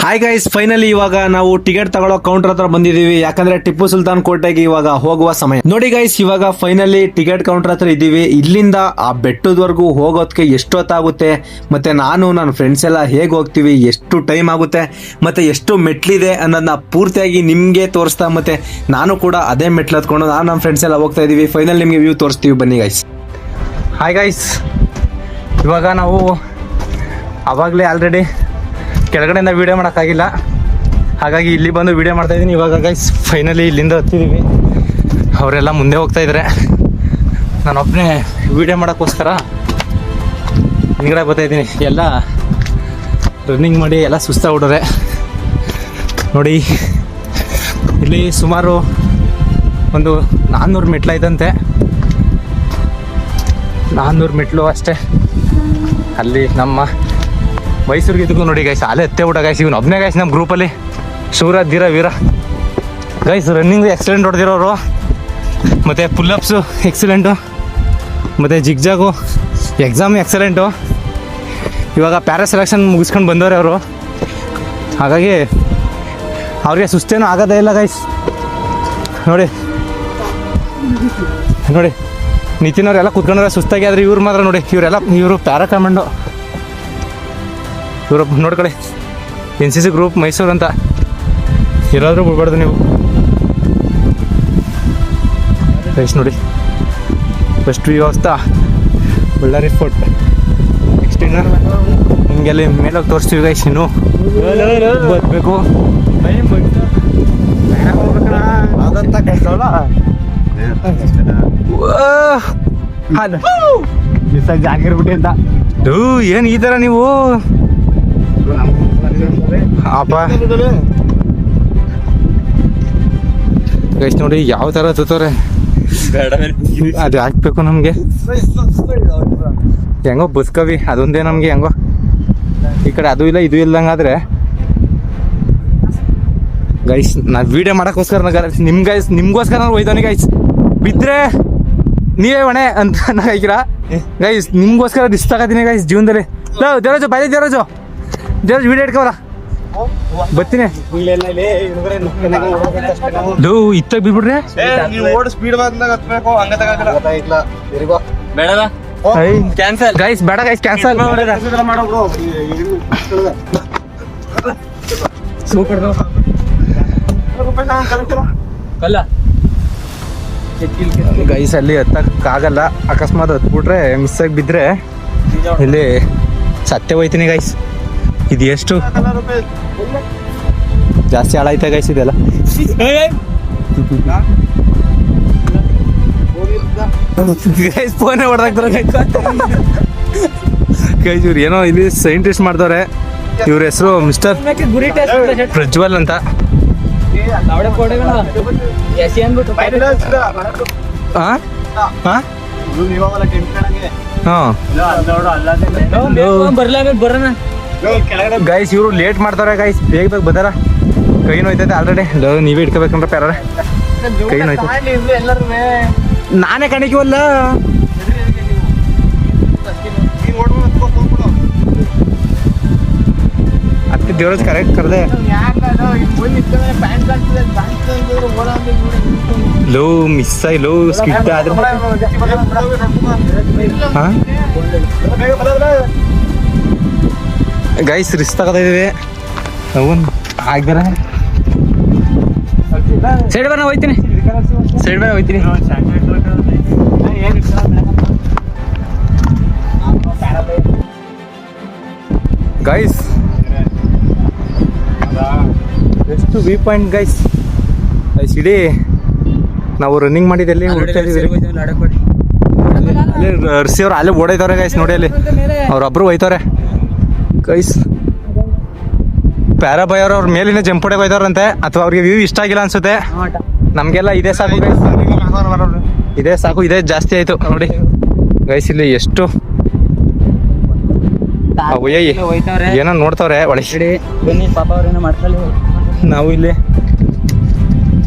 Hi guys, finally ಇವಾಗ ನಾವು ticket ತಗೊಳ್ಳೋ ಕೌಂಟರ್ ಹತ್ರ ಬಂದಿದೀವಿ. ಯಾಕಂದ್ರೆ ಟಿಪ್ಪು ಸುಲ್ತಾನ್ ಕೋಟೆಗೆ ಇವಾಗ ಹೋಗುವ ಸಮಯ. ನೋಡಿ ಗೈಸ್, ಇವಾಗ ಫೈನಲಿ ಟಿಕೆಟ್ ಕೌಂಟರ್ ಹತ್ರ ಇದ್ದೀವಿ. ಇಲ್ಲಿಂದ ಆ ಬೆಟ್ಟದವರೆಗೂ ಹೋಗೋದಕ್ಕೆ ಎಷ್ಟು ಹೊತ್ತಾಗುತ್ತೆ, ಮತ್ತೆ ನಾನು ನನ್ನ ಫ್ರೆಂಡ್ಸ್ ಎಲ್ಲ ಹೇಗೆ ಹೋಗ್ತೀವಿ, ಎಷ್ಟು ಟೈಮ್ ಆಗುತ್ತೆ, ಮತ್ತೆ ಎಷ್ಟು ಮೆಟ್ಲಿದೆ ಅನ್ನೋದನ್ನ ಪೂರ್ತಿಯಾಗಿ ನಿಮ್ಗೆ ತೋರಿಸ್ತಾ, ಮತ್ತೆ ನಾನು ಕೂಡ ಅದೇ ಮೆಟ್ಲು ಹತ್ಕೊಂಡು ನಾನು ನಮ್ಮ ಫ್ರೆಂಡ್ಸ್ ಎಲ್ಲ ಹೋಗ್ತಾ ಇದೀವಿ. ಫೈನಲ್ ನಿಮ್ಗೆ ವ್ಯೂ ತೋರಿಸ್ತೀವಿ, ಬನ್ನಿ ಗೈಸ್. ಹಾಯ್ ಗೈಸ್, ಇವಾಗ ನಾವು ಅವಾಗಲೇ ಆಲ್ರೆಡಿ ಕೆಳಗಡೆಯಿಂದ ವೀಡಿಯೋ ಮಾಡೋಕ್ಕಾಗಿಲ್ಲ, ಹಾಗಾಗಿ ಇಲ್ಲಿ ಬಂದು ವೀಡಿಯೋ ಮಾಡ್ತಾಯಿದ್ದೀನಿ. ಇವಾಗ ಗೈಸ್ ಫೈನಲಿ ಇಲ್ಲಿಂದ ಹತ್ತಿದ್ದೀವಿ. ಅವರೆಲ್ಲ ಮುಂದೆ ಹೋಗ್ತಾ ಇದ್ದಾರೆ, ನಾನೊಬ್ಬನೇ ವೀಡಿಯೋ ಮಾಡೋಕ್ಕೋಸ್ಕರ ಹಿಂಗಡೆ ಬರ್ತಾಯಿದ್ದೀನಿ. ಎಲ್ಲ ರನ್ನಿಂಗ್ ಮಾಡಿ ಎಲ್ಲ ಸುಸ್ತಾಗ್ಬಿಟ್ರೆ ನೋಡಿ. ಇಲ್ಲಿ ಸುಮಾರು ಒಂದು 400 ಮೆಟ್ಲು ಐತಂತೆ, 400 ಮೆಟ್ಲು ಅಷ್ಟೇ. ಅಲ್ಲಿ ನಮ್ಮ ಮೈಸೂರಿಗೆ ಇದಕ್ಕೂ ನೋಡಿ ಗೈಸ್, ಅಲ್ಲೇ ಎತ್ತೇ ಊಟ ಗೈಸ್. ಇವನು ಒಬ್ಬನೇ ಗೈಸ್ ನಮ್ಮ ಗ್ರೂಪಲ್ಲಿ, ಶೂರ ಧೀರ ವೀರ ಗೈಸ್. ರನ್ನಿಂಗು ಎಕ್ಸಲೆಂಟ್ ಹೊಡೆದಿರೋರು, ಮತ್ತು ಪುಲ್ಲಪ್ಸು ಎಕ್ಸಲೆಂಟು, ಮತ್ತು ಜಿಗ್ಜಾಗು ಎಕ್ಸಾಮು ಎಕ್ಸಲೆಂಟು. ಇವಾಗ ಪ್ಯಾರಾ ಸೆಲೆಕ್ಷನ್ ಮುಗಿಸ್ಕೊಂಡು ಬಂದವ್ರೆ ಅವರು, ಹಾಗಾಗಿ ಅವ್ರಿಗೆ ಸುಸ್ತೇನೂ ಆಗೋದೇ ಇಲ್ಲ ಗೈಸ್. ನೋಡಿ ನೋಡಿ ನಿತಿನ್ ಅವರೆಲ್ಲ ಕೂತ್ಕೊಂಡ್ರೆ ಸುಸ್ತಾಗಿ, ಆದರೆ ಇವ್ರು ಮಾತ್ರ ನೋಡಿ, ಇವರು ಪ್ಯಾರಾ ಕಮಾಂಡೋ. ಇವರು ನೋಡ್ಕೊಳ್ಳಿ, NCC ಗ್ರೂಪ್ ಮೈಸೂರು ಅಂತ ಇರೋದ್ರೂ ಬಿಡ್ಬಾರ್ದು ನೀವು ಗೈಸ್. ನೋಡಿ first view of the Ballari fort. Next ಇನ್ನು ನಿಮಗೆಲ್ಲಿ ಮೇಲೋಗಿ ತೋರಿಸ್ತೀವಿ ಗೈಸ್. ಇನ್ನು ಬರಬೇಕು ಜಾಗಿರ್ಬಿಟ್ಟಿ ಅಂತ. ಏನು ಈ ಥರ ನೀವು ಅಪ್ಪ ಗೈಸ್ ನೋಡಿ ಯಾವ ಥರ ಹತ್ತವ್ರೆ. ಅದು ಹಾಕ್ಬೇಕು ನಮಗೆ, ಹೆಂಗೋ ಬಸ್ಕವಿ ಅದೊಂದೇ ನಮಗೆ. ಹೆಂಗೋ ಈ ಕಡೆ ಅದು ಇಲ್ಲ ಇದು ಇಲ್ದಂಗಾದ್ರೆ ಗೈಸ್, ನಾನು ವೀಡಿಯೋ ಮಾಡೋಕ್ಕೋಸ್ಕರ ನಿಮ್ಗೋಸ್ಕರ ನಾನು ಹೋಯ್ತಾನೆ ಗೈಸ್. ಬಿದ್ದರೆ ನೀವೇ ಹೊಣೆ ಅಂತ ಹಾಕಿರ ಗೈಸ್. ನಿಮ್ಗೋಸ್ಕರ ದಿಸ್ತ ತಗೋತೀನಿ ಗೈಸ್ ಜೀವನದಲ್ಲಿ. ದೇವರಾಜು ಬಾಯ್, ದೇವರಾಜು ವೀಡಿಯೋ ಇಟ್ಕೋರ ಬರ್ತೀನಿ. ಇತ್ತ ಬಿಡ್ಬಿಡ್ರೆ ಗೈಸ್, ಬೇಡ ಗೈಸ್, ಕ್ಯಾನ್ಸಲ್. ಗೈಸ್ ಅಲ್ಲಿ ಹತ್ತಕ್ಕಾಗಲ್ಲ, ಅಕಸ್ಮಾತ್ ಹತ್ಬಿಟ್ರೆ ಮಿಸ್ ಆಗಿ ಬಿದ್ದರೆ ಇಲ್ಲಿ ಸತ್ಯ ಹೋಯ್ತೀನಿ ಗೈಸ್. ಇದು ಎಷ್ಟು ಜಾಸ್ತಿ ಹಾಳಾಯ್ತಾ ಗೈಸ್ ಇದೆಲ್ಲ. ಗೈಸ್ ಫೋನೇ ಹೊಡೆದಾಕ್ತಾರೆ ಗೈಸ್. ಇವ್ರು ಏನೋ ಇಲ್ಲಿ ಸೈಂಟಿಸ್ಟ್ ಮಾಡ್ದವ್ರೆ. ಇವ್ರ ಹೆಸರು ಮಿಸ್ಟರ್ ಪ್ರಜ್ವಲ್ ಅಂತ. ಗೈಸ್ ಇವರು ಲೇಟ್ ಮಾಡ್ತಾರೆ ಗೈಸ್, ಬೇಗ ಬೇಗ ಬದಾರ. ಕೈ ನೋಯ್ತೈತೆ ಆಲ್ರೆಡಿ. ನೀವೇ ಇಟ್ಕೋಬೇಕಂದ್ರೆ ಪ್ಯಾರ ಕೈ ನೋಯ್ತೈತೆ. ನಾನೇ ಕಣಿಕವಲ್ಲ. ಅದಕ್ಕೆ ದೇವರಾಜ್ ಕರೆಕ್ಟ್ ಕರೆದೆ. ಲೋ ಮಿಸ್ ಆಗಿ ಲೋ ಸ್ಕಿಟ್ ಆದ್ರೆ ಗೈಸ್ ರಿಸ್ಕ್ ತಗೋತಿದ್ದೀವಿ ನಾವು. ಆಗ್ದಾರ ಸೈಡ್ ಬರ ಹೋಯ್ತೀನಿ, ಸೈಡ್ ಬರ ಹೋಯ್ತೀನಿ. ಗೈಸ್ ಎಷ್ಟು ವ್ಯೂ ಪಾಯಿಂಟ್ ಗೈಸ್. ಗೈಸ್ ಇಡೀ ನಾವು ರನ್ನಿಂಗ್ ಮಾಡಿದಲ್ಲಿ ಹುಡ್ತಾ ಇದೀವಿ. ಅಲ್ಲಿ ಅರ್ಸಿ ಅವ್ರು ಅಲ್ಲೇ ಓಡೈತವ್ರೆ ಗೈಸ್. ನೋಡಿ ಅಲ್ಲಿ ಅವ್ರೊಬ್ರು ಹೋಯ್ತವ್ರೆ ಗೈಸ್. ಪ್ಯಾರಾ ಬೈಯವ್ರು ಅವ್ರ ಮೇಲಿನ ಜಂಪ್ ಹೊಡೆಗೆ ಹೋಯ್ತವ್ರಂತೆ, ಅಥವಾ ಅವ್ರಿಗೆ ವ್ಯೂ ಇಷ್ಟ ಆಗಿಲ್ಲ ಅನ್ಸುತ್ತೆ. ನಮಗೆಲ್ಲ ಇದೇ ಸಾಕು ಗೈಸ್, ಇದೇ ಸಾಕು, ಇದೇ ಜಾಸ್ತಿ ಆಯ್ತು ನೋಡಿ ಗೈಸ್. ಇಲ್ಲಿ ಎಷ್ಟು ಏನೋ ನೋಡ್ತವ್ರೆ ಒಳಗಡೆ. ನಾವು ಇಲ್ಲಿ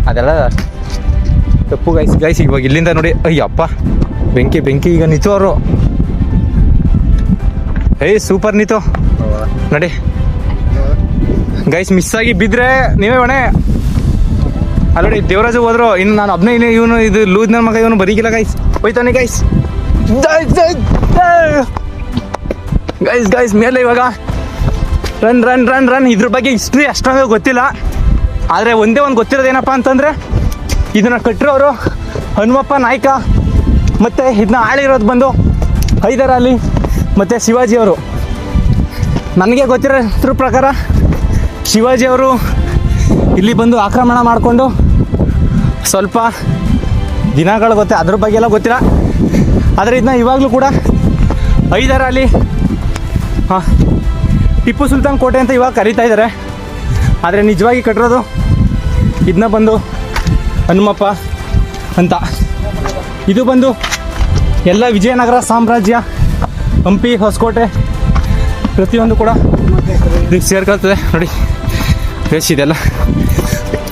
ಅದೆಲ್ಲ ತಪ್ಪು ಗೈಸ್. ಗೈಸ್ ಇವಾಗ ಇಲ್ಲಿಂದ ನೋಡಿ, ಅಯ್ಯಪ್ಪ ಬೆಂಕಿ ಬೆಂಕಿ. ಈಗ ನಿಂತು ಅವರು, ಏಯ್ ಸೂಪರ್ ನಿಂತು ನೋಡಿ. ಗೈಸ್ ಮಿಸ್ ಆಗಿ ಬಿದ್ರೆ ನೀವೇ ಹೊಣೆ. ಆಲ್ರೆಡಿ ದೇವರಾಜು ಹೋದ್ರು, ಇನ್ನು ನಾನು ಒಬ್ಬನೇ ಇವನು ಇದು ಲೂಸ್ ನನ್ನ ಮಗ, ಇವನು ಬರೀಗಿಲ್ಲ ಗೈಸ್. ಹೋಯ್ತಾನೆ ಗೈಸ್. ಗೈಸ್ ಗೈಸ್ ಮೇಲೆ ಇವಾಗ ರನ್ ರನ್ ರನ್ ರನ್. ಇದ್ರ ಬಗ್ಗೆ ಹಿಸ್ಟ್ರಿ ಅಷ್ಟೊಂದು ಗೊತ್ತಿಲ್ಲ, ಆದರೆ ಒಂದೇ ಒಂದು ಗೊತ್ತಿರೋದೇನಪ್ಪ ಅಂತಂದರೆ ಇದನ್ನು ಕಟ್ಟಿರೋರು ಹನುಮಪ್ಪ ನಾಯ್ಕ, ಮತ್ತು ಇದನ್ನ ಆಳಿರೋದು ಬಂದು ಹೈದರ್ ಅಲಿ ಮತ್ತು ಶಿವಾಜಿಯವರು. ನನಗೆ ಗೊತ್ತಿರೋ ಪ್ರಕಾರ ಶಿವಾಜಿಯವರು ಇಲ್ಲಿ ಬಂದು ಆಕ್ರಮಣ ಮಾಡಿಕೊಂಡು ಸ್ವಲ್ಪ ದಿನಗಳು ಗೊತ್ತೆ, ಅದ್ರ ಬಗ್ಗೆ ಎಲ್ಲ ಗೊತ್ತಿಲ್ಲ. ಆದರೆ ಇದನ್ನ ಇವಾಗಲೂ ಕೂಡ ಹೈದರ್ ಅಲಿ ಟಿಪ್ಪು ಸುಲ್ತಾನ್ ಕೋಟೆ ಅಂತ ಇವಾಗ ಕರೀತಾ ಇದ್ದಾರೆ. ಆದರೆ ನಿಜವಾಗಿ ಕಟ್ಟಿರೋದು ಇದನ್ನ ಬಂದು ಹನುಮಪ್ಪ ಅಂತ. ಇದು ಬಂದು ಎಲ್ಲ ವಿಜಯನಗರ ಸಾಮ್ರಾಜ್ಯ, ಹಂಪಿ, ಹೊಸಕೋಟೆ ಪ್ರತಿಯೊಂದು ಕೂಡ ಇದಕ್ಕೆ ಸೇರ್ಕೊಳ್ತದೆ. ನೋಡಿ ಫ್ರೆಶ್ ಇದೆಲ್ಲ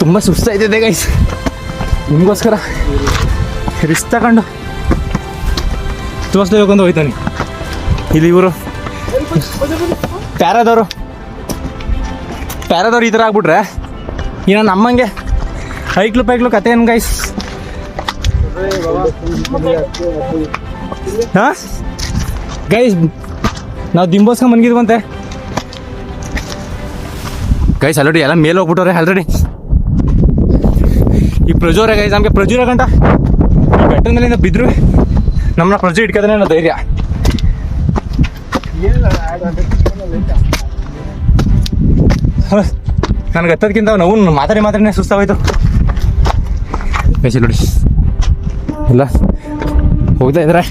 ತುಂಬ ಸುಸ್ತಾಯ್ತಿದೆ ಗೈಸ್. ನಿಮಗೋಸ್ಕರ ರಿಸ್ಕ್ ತಗೊಂಡು ತೋರಿಸ್ಲೇಬೇಕಂದು ಹೋಯ್ತಾನೆ. ಇಲ್ಲಿ ಇವರು ಪ್ಯಾರಾದವರು ಈ ಥರ ಆಗ್ಬಿಟ್ರೆ ಇನ್ನು ನಮ್ಮಂಗೆ ಐಕ್ಲು ಕತೆ ಏನು ಗೈಸ್? ಹಾಂ ಗೈಸ್, ನಾವು ದಿಂಬೋಸ್ಕೊಂಡು ಮನ್ಗಿದ್ವಂತೆ ಗೈಸ್. ಆಲ್ರೆಡಿ ಎಲ್ಲ ಮೇಲೆ ಹೋಗ್ಬಿಟ್ಟವ್ರೆ ಆಲ್ರೆಡಿ. ಈ ಪ್ರಜೋರ ಗೈಸ್, ನಮಗೆ ಪ್ರಜೂರ ಗಂಟ ಈ ಬೆಟ್ಟದ ಮೇಲಿಂದ ಬಿದ್ದರು ನಮ್ಮನ್ನ ಪ್ರಜು ಇಟ್ಕೋತಾನೆ ಅನ್ನೋ ಧೈರ್ಯ. ನನಗೆ ಹತ್ತೋದಕ್ಕಿಂತ ನಾವು ಮಾತಾಡಿನೇ ಸುಸ್ತಾಗೋಯ್ತು ಗೈಸ್. ನೋಡಿ ಎಲ್ಲ ಹೋಗ್ತಾ ಇದ್ದಾರೆ,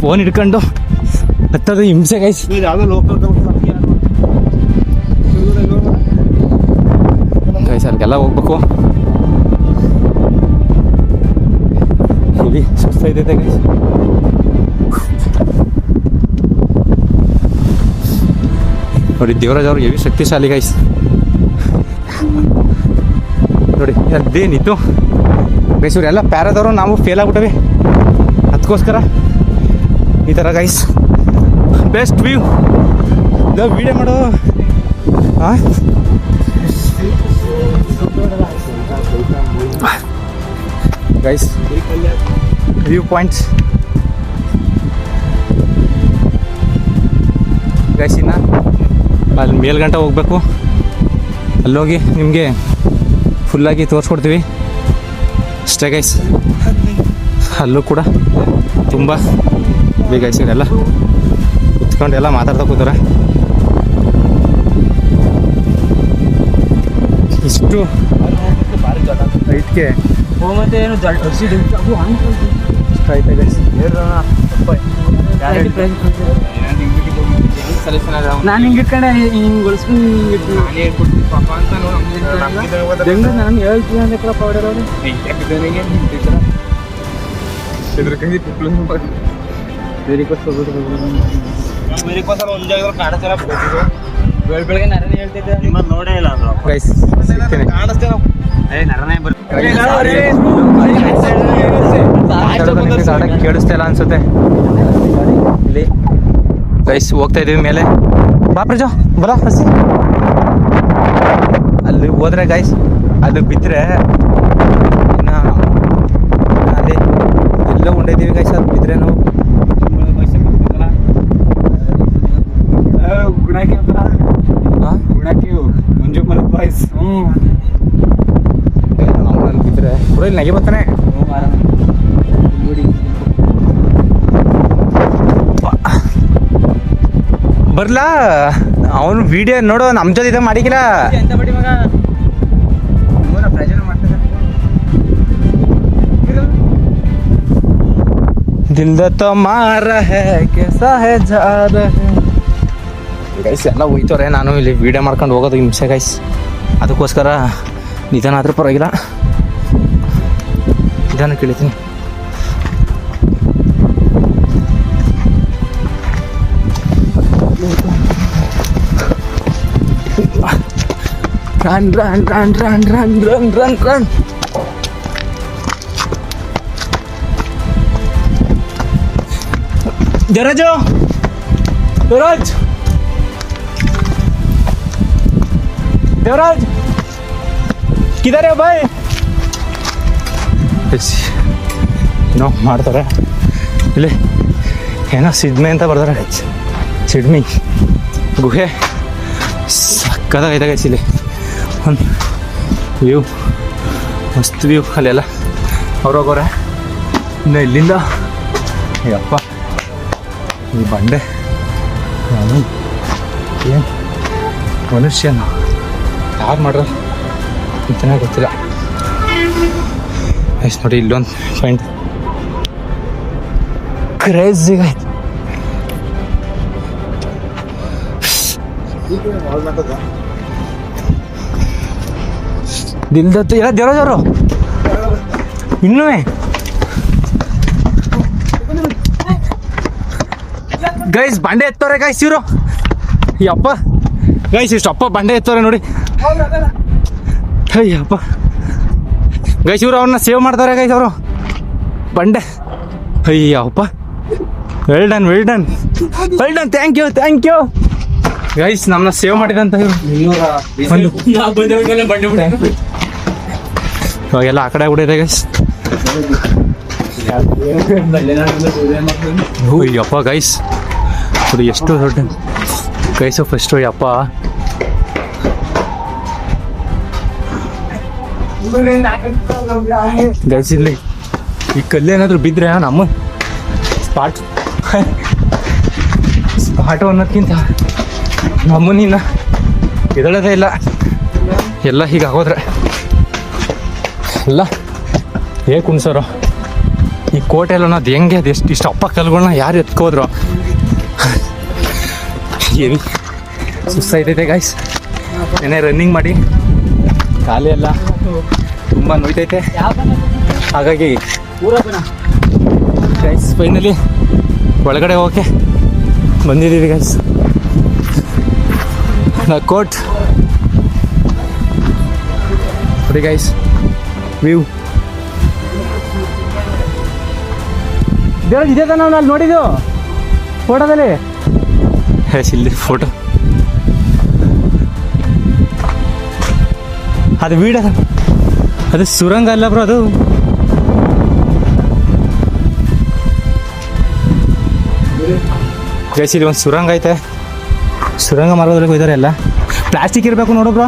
ಫೋನ್ ಹಿಡ್ಕೊಂಡು ಹತ್ತೋದು ಹಿಂಸೆ ಗೈಸ್. ಗೈಸ್ ಅಲ್ಲಿಗೆಲ್ಲ ಹೋಗ್ಬೇಕು. ಇಲ್ಲಿ ಸುಸ್ತಾಯ್ತೈತೆ ಗೈಸ್. ನೋಡಿ ದೇವರಾಜ್ ಅವರು ಹೆವಿ ಶಕ್ತಿಶಾಲಿ ಗೈಸ್. ನೋಡಿ ಅದೇನಿತ್ತು ಗೈಸ್, ಇವರೆಲ್ಲ ಪ್ಯಾರಾದವರು, ನಾವು ಫೇಲ್ ಆಗ್ಬಿಟ್ಟವಿ. ಅದಕ್ಕೋಸ್ಕರ ಈ ಥರ ಗೈಸ್ ಬೆಸ್ಟ್ ವ್ಯೂ ವಿಡಿಯೋ ಮಾಡು. ಹಾಂ ಗೈಸ್ ವ್ಯೂ ಪಾಯಿಂಟ್ಸ್ ಗೈಸ್. ಇನ್ನು ಅಲ್ಲಿ ಮೇಲ್ಗಂಟ ಹೋಗ್ಬೇಕು, ಅಲ್ಲೋಗಿ ನಿಮಗೆ ಫುಲ್ಲಾಗಿ ತೋರಿಸ್ಕೊಡ್ತೀವಿ ಅಷ್ಟೇ ಗೈಸ್. ಅಲ್ಲೂ ಕೂಡ ತುಂಬ ಗೈಸ್ ಇವರೆಲ್ಲ ಕುತ್ಕೊಂಡು ಎಲ್ಲ ಮಾತಾಡ್ತಾ ಕೂತಾರೆ. ಇಷ್ಟು ಐಟ್ಗೆ ಇಷ್ಟ ಆಯ್ತಾ ಗೈಸ್? ನಾನು ಹಿಂಗೆ ಇಟ್ಕೊಂಡೆ, ಹಿಂಗೆ ಗೊಳಿಸ್ಕೊಂಡು ಬೆಂಗ್ಳೂರು ನಾನು ಹೇಳ್ತೀನಿ ಅಂದ್ರೆ ಕೂಡ ಪೌಡರ್ ಅವರು ಬೆಳಗ್ಗೆ ನರನೇ ಹೇಳ್ತಿದ್ದೆ, ನಿಮ್ಮನ್ನು ನೋಡೇ ಇಲ್ಲ ಅಂದ್ರು ಗೈಸ್. ಕೇಳಿಸ್ತಾ ಇಲ್ಲ ಅನ್ಸುತ್ತೆ. ಇಲ್ಲಿ ಗೈಸ್ ಹೋಗ್ತಾ ಇದೀವಿ ಮೇಲೆ. ಬಾ ಪ್ರಜೋ ಬರ ಹಸಿ. ಅಲ್ಲಿ ಹೋದ್ರೆ ಗೈಸ್ ಅಲ್ಲಿ ಬಿದ್ದರೆ ಅಲ್ಲಿ ಎಲ್ಲೋ ಉಂಡಿದ್ದೀವಿ ಗೈಸ್. ಅದು ಬಿದ್ದರೆ ನಾವು ಮಂಜು ಮಲಕ್ ಬಾಯ್ಸ್ ನಮ್ಮಲ್ಲಿ ಬಿದ್ದರೆ ಕೂಡ ಇಲ್ಲಿ ನಗೆ ಬರ್ತಾನೆ. ಬರ್ಲಾ ಅವನು ವಿಡಿಯೋ ನೋಡೋ, ನಮ್ಮ ಜೊತೆ ಇದ್ದಾಗ ಮಾಡಿಕಿಲ್ಲ. ದಿಲ್ ದ ಮಾರ ಹೇ ಕೆಸಾ ಹೇ ಜಾ ರಹೇ ಗೈಸ್. ಎಲ್ಲ ಹೋಯ್ತವ್ರೆ, ನಾನು ಇಲ್ಲಿ ವಿಡಿಯೋ ಮಾಡ್ಕೊಂಡು ಹೋಗೋದು ಹಿಂಸೆ ಗೈಸ್. ಅದಕ್ಕೋಸ್ಕರ ನಿಧಾನ ಆದರೂ ಪರವಾಗಿಲ್ಲ, ನಿಧಾನ ಕೇಳಿತೀನಿ. Run run run run run run run run. ಜರಾಜು ಜರಾಜ್ ದೇವರಾಜ್ ಕಿದಾರೆ ಬಾಯ್ ಏನೋ ಮಾಡ್ತಾರೆ ಇಲ್ಲಿ, ಏನೋ ಸಿಡ್ಮೆ ಅಂತ ಬರ್ತಾರೆ. ಸಿಡ್ಮಿ ಗುಹೆ ಸಕ್ಕದಾಗೈತೆ ಗೈಸ್. ಇಲ್ಲಿ ಒಂದು ವ್ಯೂ, ಮಸ್ತ್ ವ್ಯೂ. ಅಲ್ಲೆಲ್ಲ ಅವ್ರು ಹೋಗೋರೆ. ಇನ್ನು ಇಲ್ಲಿಂದ ಯಪ್ಪ ಈ ಬಂಡೆ ನಾನು ಏನು ಮನುಷ್ಯನ ಯಾರು ಮಾಡ್ರ ಚೆನ್ನಾಗಿ ಗೊತ್ತಿಲ್ಲ. ಎಷ್ಟು ನೋಡಿ ಇಲ್ಲೊಂದು ಪಾಯಿಂಟ್ ಕ್ರೇಜಿಗಾಯ್ತು. ದಿಲ್ದತ್ತು ಎಲ್ಲ ದೇವರಾಜವರು ಇನ್ನೂ ಗೈಸ್ ಬಂಡೆ ಎತ್ತವ್ರೆ ಗೈಸ್ ಇವರು. ಯಪ್ಪ ಗೈಸ್ ಇಷ್ಟಪ್ಪ ಬಂಡೆ ಎತ್ತವ್ರೆ ನೋಡಿ. ಅಯ್ಯಪ್ಪ ಗೈಸ್ ಇವರು ಅವ್ರನ್ನ ಸೇವ್ ಮಾಡ್ತಾರೆ ಗೈಸ್ ಅವರು ಬಂಡೆ. Ayyappa well done well done well done, thank you guys. ನಮ್ಮನ್ನ ಸೇವ್ ಮಾಡಿದಂತ ಇವಾಗೆಲ್ಲ ಆ ಕಡೆ ಬಿಡಿದೆ ಗೈಸ್. ಯಪ್ಪ ಗೈಸ್ ಅದು ಎಷ್ಟು ದೊಡ್ಡ ಗೈಸು ಫಸ್ಟು. ಯಪ್ಪ ಗೈಸ್ ಇಲ್ಲಿ ಈ ಕಲ್ಲೇನಾದ್ರು ಬಿದ್ದರೆ ನಮ್ಮ ಸ್ಪಾಟ್ ಅನ್ನೋದಕ್ಕಿಂತ ನಮ್ಮನ್ನ ಎದಳೋದೇ ಇಲ್ಲ. ಎಲ್ಲ ಹೀಗಾಗೋದ್ರೆ ಎಲ್ಲ ಹೇಗೆ ಕುಣ್ಸೋರು ಈ ಕೋಟೆ ಎಲ್ಲ ಅದು ಹೆಂಗೆ ಅದು ಇಷ್ಟು ಅಪ್ಪ ಕಲ್ಗಳನ್ನ ಯಾರು ಎತ್ಕೋದ್ರು. ಹೆವಿ ಸುಸ್ತಾಯ್ತೈತೆ ಗೈಸ್. ಏನೇ ರನ್ನಿಂಗ್ ಮಾಡಿ ಕಾಲು ಎಲ್ಲ ತುಂಬ ನೋಯ್ತೈತೆ. ಹಾಗಾಗಿ ಗೈಸ್ ಫೈನಲಿ ಒಳಗಡೆ ಹೋಗೋಕ್ಕೆ ಬಂದಿದ್ದೀವಿ ಗೈಸ್. ಕೋಟ್ ನೋಡಿ ಗೈಸ್, ವ್ಯೂ ಇದೆ ತಾನೆ ನಾವು ಅಲ್ಲಿ ನೋಡಿದ್ದು ಫೋಟೋದಲ್ಲಿ. ಇಲ್ಲಿ ಫೋಟೋ ಅದು ವೀಡ, ಅದು ಸುರಂಗ ಅಲ್ಲ ಬ್ರೋ ಅದು. ಗೈಸ್ ಇಲ್ಲಿ ಒಂದು ಸುರಂಗ ಐತೆ. ಸುರಂಗ ಮಾರ್ಗೋದ್ರಿಗೆ ಹೋಯ್ತಾರೆ. ಎಲ್ಲ ಪ್ಲಾಸ್ಟಿಕ್ ಇರಬೇಕು ನೋಡು ಬ್ರೋ,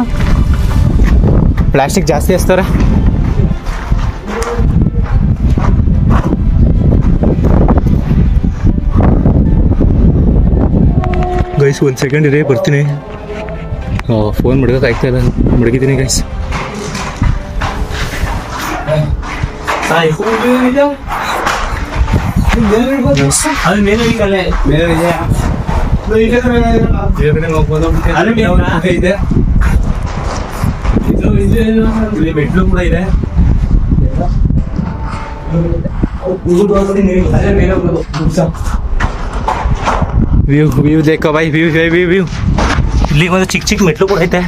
ಪ್ಲಾಸ್ಟಿಕ್ ಜಾಸ್ತಿ ಹಚ್ತಾರೆ. ಗೈಸ್ ಒಂದು ಸೆಕೆಂಡ್ ಇರೇ ಬರ್ತೀನಿ. ಫೋನ್ ಮಡ್ಗಕ್ಕೆ ಆಗ್ತಾ ಇಲ್ಲ, ಮಡಗಿದ್ದೀನಿ ಗೈಸ್. ಮೆಟ್ಲು ಕೂಡ ಇದೆ. ವ್ಯೂ ದೇಖೋ ಬಾಯ್, ವ್ಯೂ ಇಲ್ಲಿ ಒಂದು ಚಿಕ್ಕ ಮೆಟ್ಲು ಕೂಡ ಐತೆ.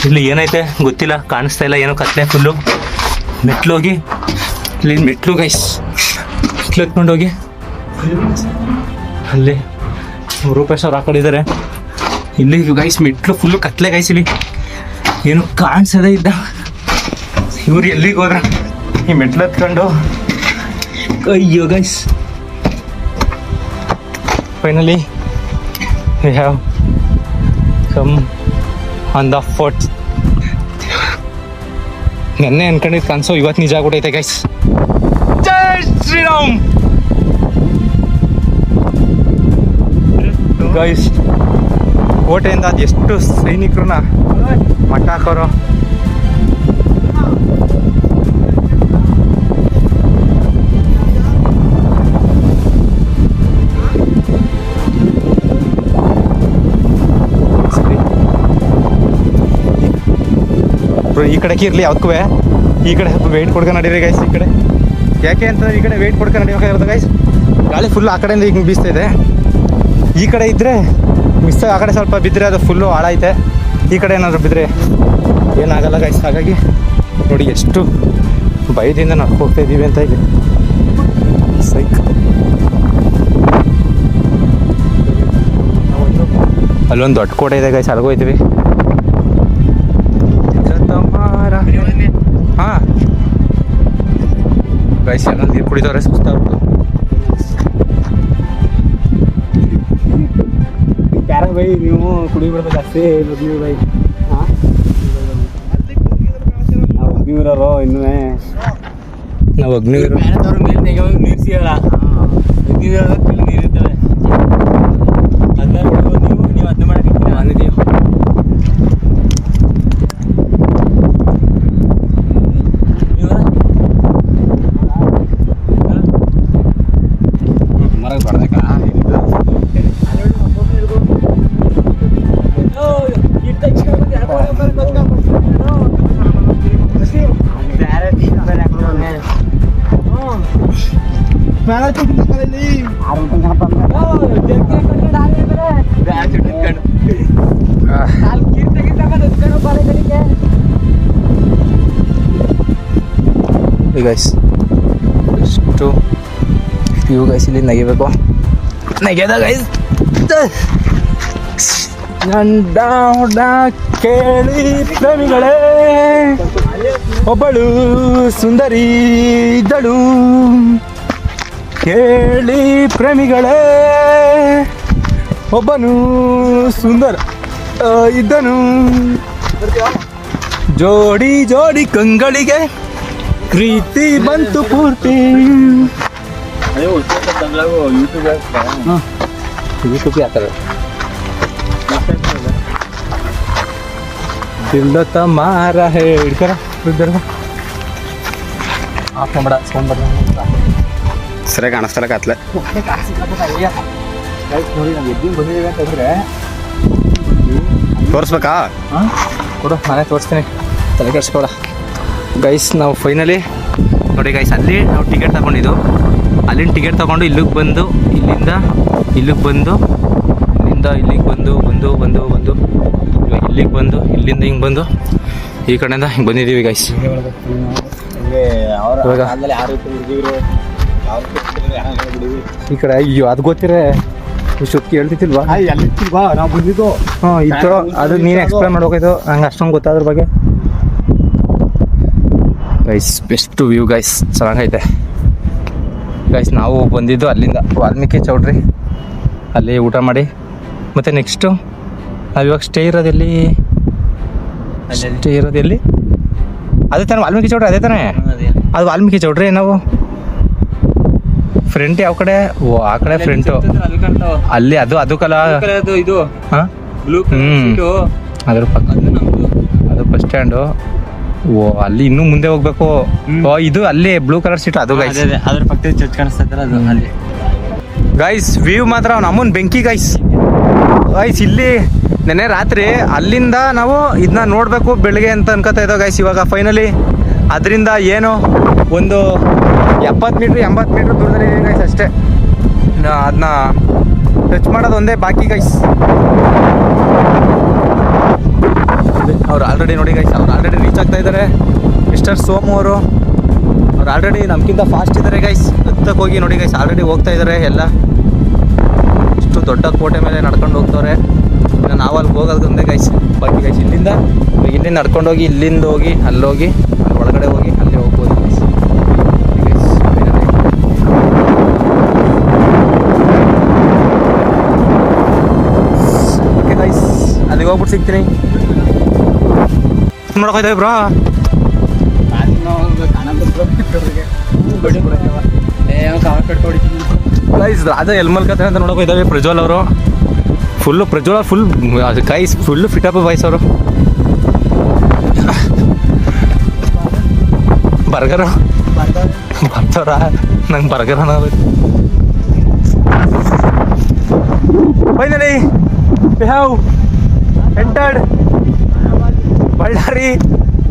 ಇಲ್ಲಿ ಏನೈತೆ ಗೊತ್ತಿಲ್ಲ, ಕಾಣಿಸ್ತಾ ಇಲ್ಲ, ಏನೋ ಕತ್ಲೆ ಫುಲ್ಲು. ಮೆಟ್ಲು ಹೋಗಿ ಇಲ್ಲಿ ಮೆಟ್ಲು ಗೈಸ್ ಹತ್ಕೊಂಡು ಹೋಗಿ ಅಲ್ಲಿ ರೂಪೇಶ್ ಅವ್ರು ಹಾಕೊಂಡಿದ್ದಾರೆ. ಇಲ್ಲಿ ಗೈಸ್ ಮೆಟ್ಲು ಫುಲ್ಲು ಕತ್ಲೆ ಗೈಸ್. ಇಲ್ಲಿ ಏನು ಕಾಣಿಸೋದೇ ಇದ್ದ. ಇವ್ರು ಎಲ್ಲಿಗೆ ಹೋದ್ರ ಈ ಮೆಟ್ಲು ಹತ್ಕೊಂಡು. ಅಯ್ಯೋ guys finally we have come on the fort. ನೆನ್ನೆ ಅನ್ಕೊಂಡಿದ್ದು ಕನಸು ಇವತ್ತು ನಿಜ ಆಗ್ಬಿಟ್ಟೈತೆ ಗೈಸ್. ಜೈ ಶ್ರೀರಾಮ್ ಗೈಸ್. ಕೋಟೆಯಿಂದ ಅದು ಎಷ್ಟು ಸೈನಿಕರನ್ನ ಮಟ್ಟ ಹಾಕೋರು. ಈ ಕಡೆಗೆ ಇರಲಿ ಯಾವ್ದಕ್ಕೂ ಈ ಕಡೆ ವೆಯ್ಟ್ ಕೊಡ್ಕೊಂಡು ನಡೀರಿ ಗೈಸ್. ಈ ಕಡೆ ಯಾಕೆ ಅಂತಂದ್ರೆ ಈ ಕಡೆ ವೆಯ್ಟ್ ಕೊಡ್ಕೊಂಡು ನಡಿಬೇಕಾಗಿರೋದು ಗೈಸ್. ಗಾಳಿ ಫುಲ್ ಆ ಕಡೆಯಿಂದ ಹಿಂಗೆ ಬೀಸ್ತಾ ಇದೆ. ಈ ಕಡೆ ಇದ್ದರೆ ಮಿಸ್ ಆ ಕಡೆ ಸ್ವಲ್ಪ ಬಿದ್ದರೆ ಅದು ಫುಲ್ಲು ಹಾಳೈತೆ. ಈ ಕಡೆ ಏನಾದರೂ ಬಿದ್ದರೆ ಏನಾಗಲ್ಲ ಗೈಸ್. ಹಾಗಾಗಿ ನೋಡಿ ಎಷ್ಟು ಭಯದಿಂದ ನಡ್ಕೋಗ್ತಾ ಇದ್ದೀವಿ ಅಂತ. ಇಲ್ಲಿ ಸೈಕ್ ಅಲ್ಲೊಂದು ದೊಡ್ಡ ಕೋಟೆ ಇದೆ ಗೈಸ್, ಅಲ್ಗೋಯ್ತೀವಿ. ಗೈಸ್ ಎಲ್ಲ ನೀರು ಕುಡಿದವ್ರೆ ಸುಸ್ತಾಗ್ಬಿಟ್ಟು. ಪ್ಯಾರ ಬೈ ನೀವು ಕುಡಿಬಿಡ್ಬೇಕು ಅಷ್ಟೇ ನೀವು ಬೈ. ನಾವು ಅಗ್ನಿವೀರರು ಇನ್ನೂ ನಾವು ಅಗ್ನಿವೀರ ಮೇಲೆ ತೆಗೆಯುವಾಗ ನೀರು ಸಿಗಲ್ಲ. ಅಗ್ನಿವೀರದ ನೀರು ಇರ್ತವೆ. ಅದನ್ನ ನೋಡ್ಬೋದು ನೀವು ಅದನ್ನ ಮಾಡಕ್ಕೆ ನಾನಿದೆಯೋ ಮರಕ್ಕೆ ಬಡ್ದಕ್ಕ ಗೈಸ್ ಎಷ್ಟು ವ್ಯೂ ಗೈಸ್ ಇಲ್ಲಿ ನಗಿಬೇಕು. ನಗೆದ ಗೈಸ್ ಕೇಳಿ ಪ್ರೇಮಿಗಳೇ, ಒಬ್ಬಳು ಸುಂದರಿ ಇದ್ದಳು. ಕೇಳಿ ಪ್ರೇಮಿಗಳೇ, ಒಬ್ಬನು ಸುಂದರ ಇದ್ದನು. ಜೋಡಿ ಜೋಡಿ ಕಂಗಳಿಗೆ ಪ್ರೀತಿ ಬಂತು ಪೂರ್ತಿ. ಯೂಟ್ಯೂಬ್ ಹಾಕಲ್ಲ ತಿಂದತ ಮಾರ ಹಿಡ್ಕರ ಹಾಕೊಂಬೇಡ ಸೋಂಬರ ಸರಿಯಾಗಿ ಕಾಣಿಸ್ತಲ್ಲ ಕತ್ಲೆ. ತೋರಿಸ್ಬೇಕಾ? ಕೊಡು, ನಾನೇ ತೋರಿಸ್ತೀನಿ, ತಲೆ ಕೆಡಿಸ್ಕೊಡ. ಗೈಸ್ ನಾವು ಫೈನಲಿ ನೋಡಿ ಗೈಸ್, ಅಲ್ಲಿ ನಾವು ಟಿಕೆಟ್ ತಗೊಂಡಿದ್ದು. ಅಲ್ಲಿಂದ ಟಿಕೆಟ್ ತಗೊಂಡು ಇಲ್ಲಿಗೆ ಬಂದು, ಇಲ್ಲಿಂದ ಇಲ್ಲಿಗೆ ಬಂದು, ಇಲ್ಲಿಂದ ಇಲ್ಲಿಗೆ ಬಂದು ಬಂದು ಬಂದು ಬಂದು ಇವಾಗ ಇಲ್ಲಿಗೆ ಬಂದು, ಇಲ್ಲಿಂದ ಹಿಂಗೆ ಬಂದು ಈ ಕಡೆಯಿಂದ ಹಿಂಗೆ ಬಂದಿದ್ದೀವಿ ಗೈಸ್. ಇವಾಗ ಈ ಕಡೆ ಅಯ್ಯೋ ಅದು ಗೊತ್ತಿರೇ ಶುಕ್ತಿ ಹೇಳ್ತಿಲ್ವಾ? ನಾವು ಬಂದಿದ್ದು ಹಾಂ ಇತ್ತು, ಅದು ನೀನು ಎಕ್ಸ್ಪ್ಲೇನ್ ಮಾಡ್ಬೇಕಾಯ್ತು, ನಂಗೆ ಅಷ್ಟೊಂದು ಗೊತ್ತಾದ್ರ ಬಗ್ಗೆ. ಗೈಸ್ ಬೆಸ್ಟ್ ವ್ಯೂ ಗೈಸ್, ಚೆನ್ನಾಗೈತೆ ಗೈಸ್. ನಾವು ಬಂದಿದ್ದು ಅಲ್ಲಿಂದ ವಾಲ್ಮೀಕಿ ಚೌಟ್ರಿ, ಅಲ್ಲಿ ಊಟ ಮಾಡಿ ಮತ್ತು ನೆಕ್ಸ್ಟು ನಾವು ಇವಾಗ ಸ್ಟೇ ಇರೋದೆಲ್ಲಿ? ಅದೇ ತಾನೆ ವಾಲ್ಮೀಕಿ ಚೌಟ್ರಿ, ಅದೇ ತಾನೇ ಅದು ವಾಲ್ಮೀಕಿ ಚೌಟ್ರಿ. ನಾವು ಫ್ರಂಟ್ ಯಾವ ಕಡೆ? ಓ ಆ ಕಡೆ ಫ್ರಂಟು, ಅಲ್ಲಿ ಅದು ಕಲ ಇದು ಹಾಂ ಅದ್ರ ಪಕ್ಕ ಅದು ಬಸ್ ಸ್ಟ್ಯಾಂಡು. ಓ ಅಲ್ಲಿ ಇನ್ನೂ ಮುಂದೆ ಹೋಗ್ಬೇಕು. ಓ ಇದು ಅಲ್ಲಿ ಬ್ಲೂ ಕಲರ್ ಸೀಟ್ ಅದು ಗೈಸ್, ಅದ್ರ ಪಕ್ಕದ ಚರ್ಚ್ ಕಾಣಿಸ್ತೈತಲ್ಲ ಅದು ಅಲ್ಲಿ. ಗೈಸ್ ವ್ಯೂ ಮಾತ್ರ ನಮ್ಮನ್ ಬೆಂಕಿ ಗೈಸ್. ಗೈಸ್ ಇಲ್ಲಿ ನೆನ್ನೆ ರಾತ್ರಿ ಅಲ್ಲಿಂದ ನಾವು ಇದನ್ನ ನೋಡಬೇಕು ಬೆಳಿಗ್ಗೆ ಅಂತ ಅನ್ಕೋತಾ ಇದ್ದೋ ಗೈಸ್. ಇವಾಗ ಫೈನಲಿ ಅದರಿಂದ ಏನು ಒಂದು 70 ಮೀಟ್ರ್ 80 ಮೀಟ್ರ್ ದೂರದಲ್ಲಿ ಇದೆ ಗೈಸ್ ಅಷ್ಟೇ. ಅದನ್ನ ಟಚ್ ಮಾಡೋದು ಒಂದೇ ಬಾಕಿ ಗೈಸ್. ಅವ್ರು ಆಲ್ರೆಡಿ ನೋಡಿ ಗೈಸ್, ಅವ್ರು ಆಲ್ರೆಡಿ ರೀಚ್ ಆಗ್ತಾ ಇದ್ದಾರೆ. ಮಿಸ್ಟರ್ ಸೋಮು ಅವರು ಆಲ್ರೆಡಿ ನಮ್ಗಿಂತ ಫಾಸ್ಟ್ ಇದ್ದಾರೆ ಗೈಸ್. ಹತ್ತಕ್ಕೆ ಹೋಗಿ ನೋಡಿ ಗೈಸ್, ಆಲ್ರೆಡಿ ಹೋಗ್ತಾ ಇದ್ದಾರೆ ಎಲ್ಲ. ಇಷ್ಟು ದೊಡ್ಡ ಕೋಟೆ ಮೇಲೆ ನಡ್ಕೊಂಡು ಹೋಗ್ತವ್ರೆ. ನಾವು ಅಲ್ಲಿ ಹೋಗೋದು ಒಂದೇ ಗೈಸ್ ಬಾಕಿ ಗೈಸ್. ಇಲ್ಲಿಂದ ನಡ್ಕೊಂಡೋಗಿ, ಇಲ್ಲಿಂದ ಹೋಗಿ ಅಲ್ಲೋಗಿ, ಅಲ್ಲಿ ಒಳಗಡೆ ಹೋಗಿ ಅಲ್ಲಿ ಹೋಗ್ಬೋದು ಗೈಸ್. ಓಕೆ ಗೈಸ್, ಅಲ್ಲಿಗೆ ಹೋಗ್ಬಿಟ್ಟು ಸಿಗ್ತೀನಿ. ನೋಡೋಕೆ ಬ್ರೋ ಗೈಸ್, ರಾಜ ಎಲ್ಲಿ ಮಲ್ಕತ್ತಾರೆ ಅಂತ ನೋಡೋಕೆ ಇದ್ದಾವೆ ಪ್ರಜ್ವಲ್ ಅವರು. ಫುಲ್ ಗೈಸ್ ಫುಲ್ಲು ಫಿಟಪ್ ಬಾಯ್ಸ್ ಅವರು. ಬರ್ಗರ ಬರ್ತವ್ರ, ನಂಗೆ ಬರ್ಗರ್ ಅನ್ನೋದು. Finally we have entered Ballari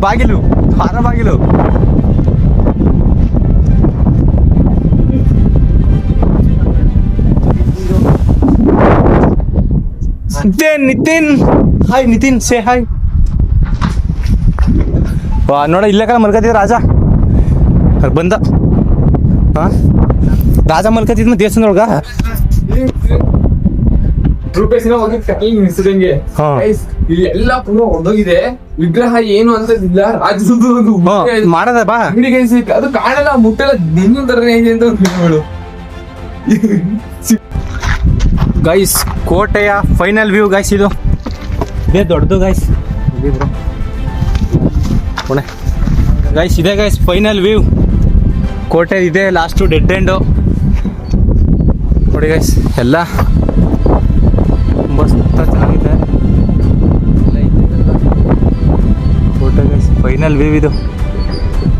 ಬಾಗಿಲು, ಹಾರ ಬಾಗಿಲು. Nitin hi, Nitin say hi. ನೋಡ ಇಲ್ಲೇ ಕಡೆ ಮಲ್ಕತ್ತಿದ್ದ ರಾಜ ಬಂದ. ಹಾಂ ರಾಜ ಮಲ್ಕತ್ತಿದ್ನ ದೇವಸ್ಥಾನದೊಳಗ. ರೂಪೇಶಿನ ಹೋಗಿ ನಿಲ್ಸಿದಂಗೆ ಹಾ. ಇಲ್ಲಿ ಎಲ್ಲ ಪುನಃ ಹೊರದೋಗಿದೆ, ವಿಗ್ರಹ ಏನು ಅಂತ ಇಲ್ಲ, ರಾಜ್ಯದ್ದು ಒಂದು ಮಾಡದ ಬಾ ಅಂಗಡಿ ಗೈಸ್ ಅದು ಕಾಣಲ್ಲ, ಮುಟ್ಟೆಲ್ಲ ನಿನ್ನ ತರನೇ ಇದೆ ಅಂತ ಹೇಳು. ಗೈಸ್ ಕೋಟೆಯ ಫೈನಲ್ ವ್ಯೂ ಗೈಸ್, ಇದು ಇದೇ ದೊಡ್ಡದು ಗೈಸ್ ಗೈಸ್, ಇದೆ ಗೈಸ್ ಫೈನಲ್ ವ್ಯೂ. ಕೋಟೆ ಇದೆ ಲಾಸ್ಟು ಡೆಡ್ ಎಂಡು ನೋಡಿ ಗೈಸ್, ಎಲ್ಲ ತುಂಬ ಸುತ್ತ ಚೆನ್ನಾಗಿದೆ ಕೋಟೆ ಗೈಸ್. ಫೈನಲ್ ವ್ಯೂ ಇದು,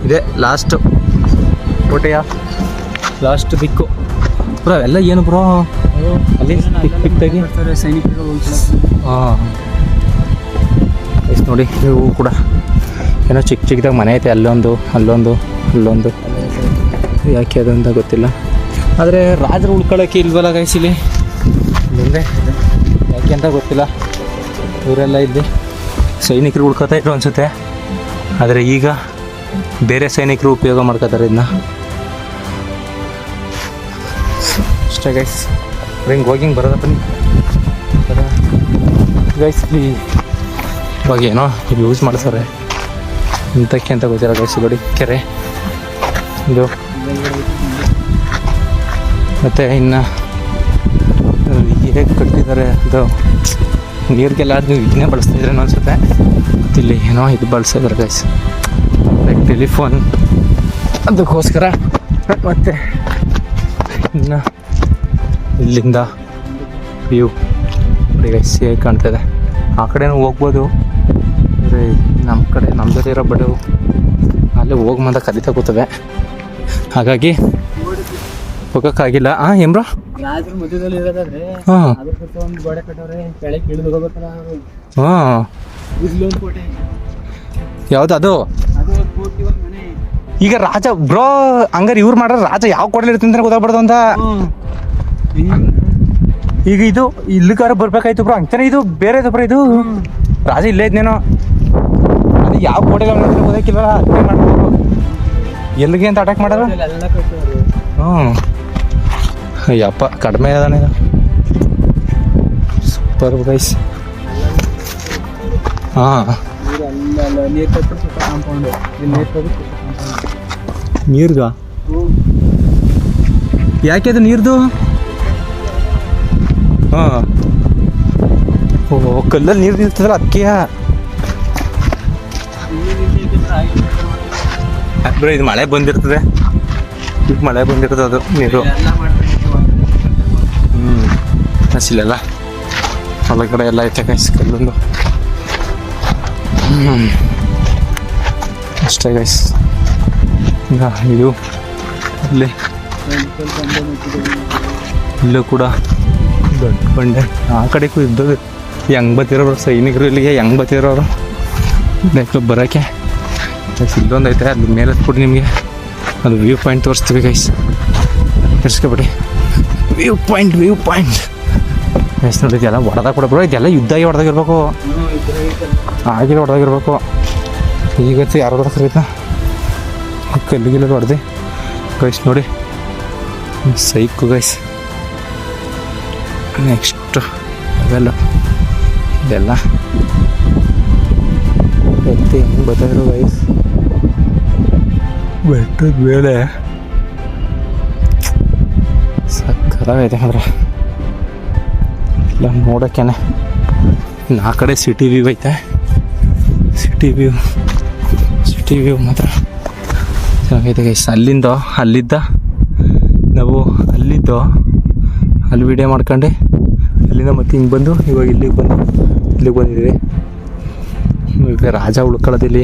ಇದೆ ಲಾಸ್ಟ್ ಕೋಟೆಯ ಲಾಸ್ಟ್ ದಿಕ್ಕು. ಬ್ರೋ ಎಲ್ಲ ಏನು ಬ್ರೋ ಅಲ್ಲಿ ಪಿಕ್ತಾಗಿ ಹಾಂ ನೋಡಿ, ಇವು ಕೂಡ ಏನೋ ಚಿಕ್ಕ ಚಿಕ್ಕದಾಗಿ ಮನೆ ಐತೆ, ಅಲ್ಲೊಂದು ಅಲ್ಲೊಂದು ಅಲ್ಲೊಂದು, ಯಾಕೆ ಅದು ಅಂತ ಗೊತ್ತಿಲ್ಲ. ಆದರೆ ರಾಜರು ಉಳ್ಕೊಳ್ಳೋಕ್ಕೆ ಇಲ್ವಲ್ಲ ಗೈಸ್ ಇಲ್ಲಿ, ಮುಂದೆ ಯಾಕೆ ಅಂತ ಗೊತ್ತಿಲ್ಲ. ಇವರೆಲ್ಲ ಇಲ್ಲಿ ಸೈನಿಕರು ಉಳ್ಕೊತಾ ಇದ್ರು ಅನಿಸುತ್ತೆ, ಆದರೆ ಈಗ ಬೇರೆ ಸೈನಿಕರು ಉಪಯೋಗ ಮಾಡ್ಕೋತಾರೆ ಇದನ್ನ ಅಷ್ಟೇ ಗೈಸ್. ಹಿಂಗೆ ಹೋಗಿ ಹಿಂಗೆ ಬರೋದಪ್ಪ ಗೈಸ್. ಇಲ್ಲಿ ಇವಾಗ ಏನೋ ಇಲ್ಲಿ ಯೂಸ್ ಮಾಡ್ತಾರೆ ಇಂಥಕ್ಕೆ ಅಂತ ಗೊತ್ತಿಲ್ಲ ಗೈಸ್. ನೋಡಿ ಕೆರೆ ಇದು, ಮತ್ತು ಇನ್ನು ಹೇಗೆ ಕಟ್ತಿದ್ದಾರೆ ಅದು ನೀರಿಗೆಲ್ಲ ನೀವು ಇದನ್ನೇ ಬಳಸ್ತಿದ್ರೆ ಅನಿಸುತ್ತೆ. ಇಲ್ಲಿ ಏನೋ ಇದು ಬಳಸಿದ್ರೆ ಗೈಸ್, ಲೈಕ್ ಟೆಲಿಫೋನ್, ಅದಕ್ಕೋಸ್ಕರ. ಮತ್ತು ಇನ್ನು ಇಲ್ಲಿಂದ ವ್ಯೂ ನೋಡಿ ಗೈಸ್ ಹೇಗೆ ಕಾಣ್ತಾಯಿದೆ. ಆ ಕಡೆನೂ ಹೋಗ್ಬೋದು, ಅಂದರೆ ನಮ್ಮ ಕಡೆ ನಮ್ಮ ಜೊತೆ ಇರೋ ಬಡು ಅಲ್ಲೇ ಹೋಗಿ ಮಂದ ಕಲಿತಾ ಕೂತವೆ, ಹಾಗಾಗಿ ಹೋಗೋಕ್ಕಾಗಿಲ್ಲ. ಏನ್ ಬ್ರೋ ರಾಜರ ಮಧ್ಯದಲ್ಲಿ ಇರೋದಾದ್ರೆ ಹಾಂ ಅದ್ರ ಸುತ್ತ ಒಂದು ಗೋಡೆ ಕಟ್ಟವ್ರೆ, ಕೆಳಗೆ ಇಳಿದು ಹೋಗ್ಬೇಕಲ್ಲ ಅವರು. ಹಾಂ ಇಲ್ಲೊಂದು ಕೋಟೆ, ಯಾವ್ದು ಅದು? ಅದು ಒಂದು ಪೂರ್ತಿ ಒಂದು ಮನೆ. ಈಗ ರಾಜ ಬ್ರೋ ಹಂಗಾರೆ ಇವ್ರು ಮಾಡ್ರೆ ರಾಜ ಯಾವ ಕೋಟೆಲಿ ಇರ್ತೀನಿ ಗೊತ್ತಾಗ್ಬಾರ್ದು ಅಂತ. ಈಗ ಇದು ಇಲ್ಲಿಗಾರ ಬರ್ಬೇಕಾಯ್ತು ಬ್ರೋ, ಅಂತಾನೆ ಇದು ಬೇರೆ ಇದು ಬ್ರೋ, ಇದು ರಾಜ ಇಲ್ಲೇ ಇದ್ನೇನೋ, ಅದು ಯಾವ ಕೋಟೆಲ್ಲ ಗೊತ್ತಾಕಿಲ್ವಲ್ಲ, ಅದಕ್ಕೆ ಮಾಡ್ಬೋದು. ಎಲ್ಲಿಗೆ ಅಂತ ಅಟ್ಯಾಕ್ ಮಾಡೋದು? ಎಲ್ಲ ಕಟ್ಟವ್ರೆ. ಅಯ್ಯಪ್ಪ ಕಡಿಮೆ ಅದಾನೆ ಸೂಪರ್ ಗೈಸ್. ಹಾಂ ಅಲ್ಲ ನೀರು ಕಟ್ಟು ಸುತ್ತ ಕಾಂಪೌಂಡು, ಇಲ್ಲಿ ನೀರು ಕಟ್ಟು ಸುತ್ತ ಕಾಂಪೌಂಡು. ನೀರ್ಗ ಯಾಕೆ ಅದು ನೀರ್ದು? ಹಾಂ ಓ ಕಲ್ಲಲ್ಲಿ ನೀರು ನಿಲ್ತದಲ್ಲ ಅದಕ್ಕೆ ಬ್ರೋ. ಇದು ಮಳೆ ಬಂದಿರ್ತದೆ, ಈಗ ಮಳೆ ಬಂದಿರ್ತದೆ ಅದು ನೀರು. ಎಲ್ಲ ಮಾಡ್ತಾರೆ. ಹಸಿಲೆಲ್ಲ ಒಳಗಡೆ ಎಲ್ಲ ಐತೆ ಗೈಸ್ ಕಲ್ಲೊಂದು. ಅಷ್ಟೇ ಗೈಸ್. ಈಗ ಇದು ಇಲ್ಲಿ ಇಲ್ಲೂ ಕೂಡ ದೊಡ್ಡ ಬಂಡೆ, ಆ ಕಡೆಗೂ ಇದ್ದದು. ಹೆಂಗೆ ಬತ್ತಿರೋರು ಸೈನಿಕರು ಇಲ್ಲಿಗೆ, ಹೆಂಗೆ ಬತ್ತಿರೋರು ಲೈಕ್ ಬರೋಕ್ಕೆ. ಇಲ್ಲೊಂದು ಐತೆ, ಅಲ್ಲಿ ಮೇಲೆ ಹತ್ಬಿಟ್ಟು ನಿಮಗೆ ಅದು ವ್ಯೂ ಪಾಯಿಂಟ್ ತೋರಿಸ್ತೀವಿ ಗೈಸ್, ತಿರ್ಸ್ಕೊಬಿಡಿ. ವ್ಯೂ ಪಾಯಿಂಟ್ ಗೈಸ್ ನೋಡಿ, ಇದೆಲ್ಲ ಹೊಡೆದಾಗ ಕೂಡ ಬ್ರೋ, ಇದೆಲ್ಲ ಯುದ್ಧಾಗಿ ಹೊಡೆದಾಗಿರ್ಬೇಕು, ಆಗಿಲ್ಲ ಹೊಡೆದಾಗಿರ್ಬೇಕು. ಈಗತ್ತು ಯಾರು ಹೊಡೆದಾಗಿರ್ತ ಕಲ್ಲಿಗೆಲ್ಲ ಹೊಡೆದು ಗೈಸ್ ನೋಡಿ, ಸೈಕು ಗೈಸ್. ನೆಕ್ಸ್ಟು ಅವೆಲ್ಲ ಇದೆಲ್ಲ ಎತ್ತಿ ಹೆಂಗೆ ಬರ್ತಾಯಿದ್ರು ಗೈಸ್, ಬೆಟ್ಟದ ಮೇಲೆ ಸಕ್ಕತ್ತಾಗೈತೆ ಅಂದ್ರೆ ಎಲ್ಲ ನೋಡೋಕ್ಕೇನೆ. ಇನ್ನು ಆ ಕಡೆ ಸಿಟಿ ವ್ಯೂ ಐತೆ, ಸಿಟಿ ವ್ಯೂ ಮಾತ್ರ ಚೆನ್ನಾಗೈತೆ ಗೈಸ್. ಅಲ್ಲಿದ್ದ ನಾವು ಅಲ್ಲಿ ವಿಡಿಯೋ ಮಾಡ್ಕೊಂಡು ಅಲ್ಲಿಂದ ಮತ್ತೆ ಹಿಂಗೆ ಬಂದು ಇವಾಗ ಇಲ್ಲಿಗೆ ಬಂದಿದ್ದೀವಿ. ಈಗ ರಾಜ ಉಳ್ಕೊಳ್ಳೋದಿಲ್ಲಿ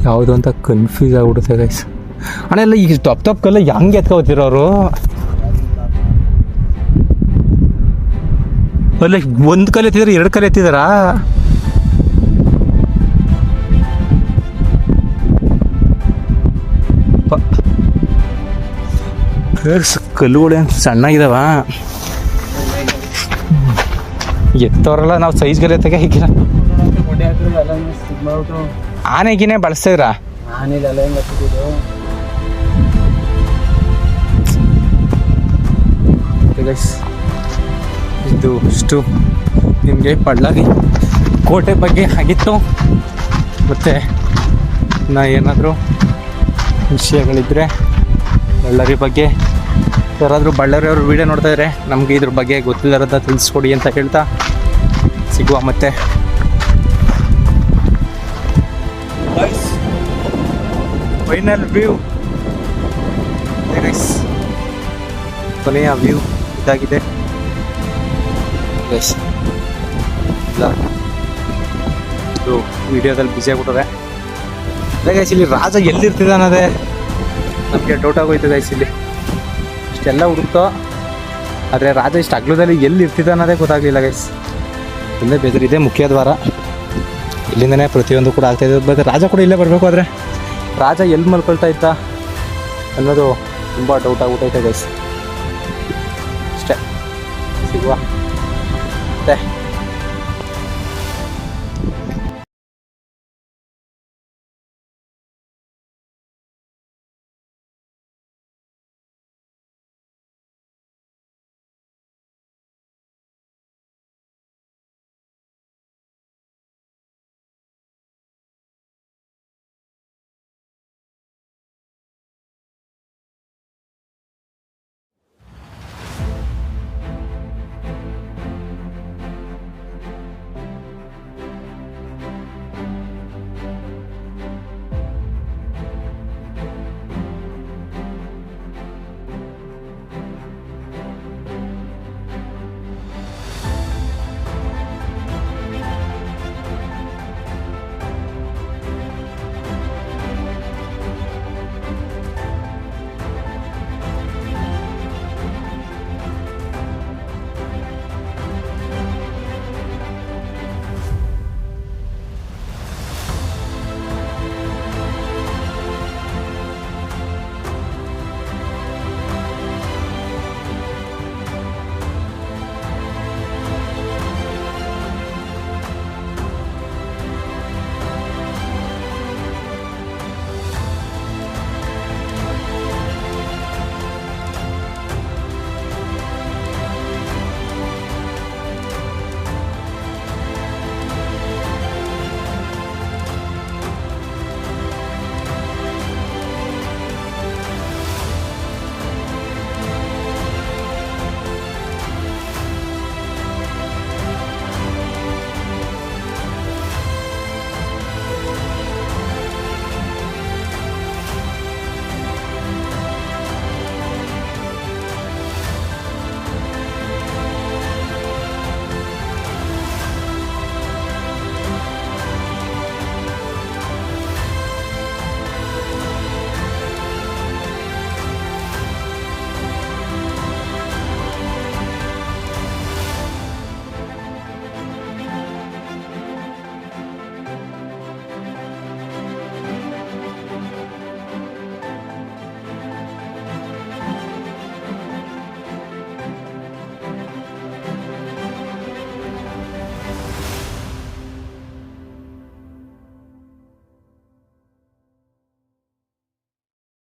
ಯಾವುದು ಅಂತ ಕನ್ಫ್ಯೂಸ್ ಆಗಿಬಿಡುತ್ತೆ ಗೈಸ್. ಅಣ್ಣ ಎಲ್ಲ ಈಗ ಟಪ್ ಕಲ್ಲ ಹೆಂಗೆ ಎತ್ಕೊತಿರೋರು? ಅಲ್ಲ ಒಂದು ಕಲ್ಲು ಎತ್ತಿದ್ರೆ 2 ಕಲ್ಲು ಎತ್ತಿದಾರಾ? ಕಲ್ಲುಗಳು ಏನು ಸಣ್ಣಾಗಿದಾವ, ಎತ್ತವ್ರಲ್ಲ. ನಾವು ಸೈಜ್ಗೆಲ್ಲ ಎತ್ತಕ್ಕೆ ಹೀಗಿಲ್ಲ. ಆನೆಗಿನೇ ಬಳಸ್ತಿದ್ರ? ಆನೆಲೆಲ್ಲ ಹೆಂಗೆ ಹತ್ತಿದ್ದು ಇದು ಇಷ್ಟು ನಿಮಗೆ ಬಳ್ಳಾರಿ ಕೋಟೆ ಬಗ್ಗೆ ಆಗಿತ್ತು. ಮತ್ತು ನಾ ಏನಾದರೂ ವಿಷಯಗಳಿದ್ದರೆ ಬಳ್ಳಾರಿ ಬಗ್ಗೆ ಯಾರಾದರೂ ಬಳ್ಳಾರಿಯವರು ವೀಡಿಯೋ ನೋಡ್ತಾ ಇದ್ದಾರೆ ನಮಗೆ ಇದ್ರ ಬಗ್ಗೆ ಗೊತ್ತಿಲ್ಲದ ತಿಳಿಸ್ಕೊಡಿ ಅಂತ ಹೇಳ್ತಾ ಸಿಗುವ ಮತ್ತೆ. ಫೈನಲ್ ವ್ಯೂ ಕೊನೆಯ ವ್ಯೂ ಇದಾಗಿದೆ ಗೈಸ್. ಇದು ವಿಡಿಯೋದಲ್ಲಿ ಬ್ಯುಸಿ ಆಗ್ಬಿಟ್ಟದೆ. ಅದೇ ಗೈಸ್ ಇಲ್ಲಿ ರಾಜ ಎಲ್ಲಿರ್ತಿದ್ದ ಅನ್ನೋದೇ ನಮಗೆ ಡೌಟ್ ಆಗೋಯ್ತು ಗೈಸ್. ಇಲ್ಲಿ ಇಷ್ಟೆಲ್ಲ ಹುಡುಕ್ತೋ ಆದರೆ ರಾಜ ಇಷ್ಟು ಅಗ್ಲದಲ್ಲಿ ಎಲ್ಲಿ ಇರ್ತಿದ್ದ ಅನ್ನೋದೇ ಗೊತ್ತಾಗಲಿಲ್ಲ ಗೈಸ್. ಇಲ್ಲೇ ಬೇಜಾರಿದೆ ಮುಖ್ಯ ದ್ವಾರ, ಇಲ್ಲಿಂದನೇ ಪ್ರತಿಯೊಂದು ಕೂಡ ಆಗ್ತಾಯಿದೆ. ಬಟ್ ರಾಜ ಕೂಡ ಇಲ್ಲೇ ಬರಬೇಕು, ಆದರೆ ರಾಜ ಎಲ್ಲಿ ಮಲ್ಕೊಳ್ತಾ ಇದ್ದ ಅನ್ನೋದು ತುಂಬ ಡೌಟ್ ಆಗ್ಬಿಟ್ಟೈತೆ ಗೈಸ್. ಅಷ್ಟೇ ಸಿಗುವ ಮತ್ತೆ.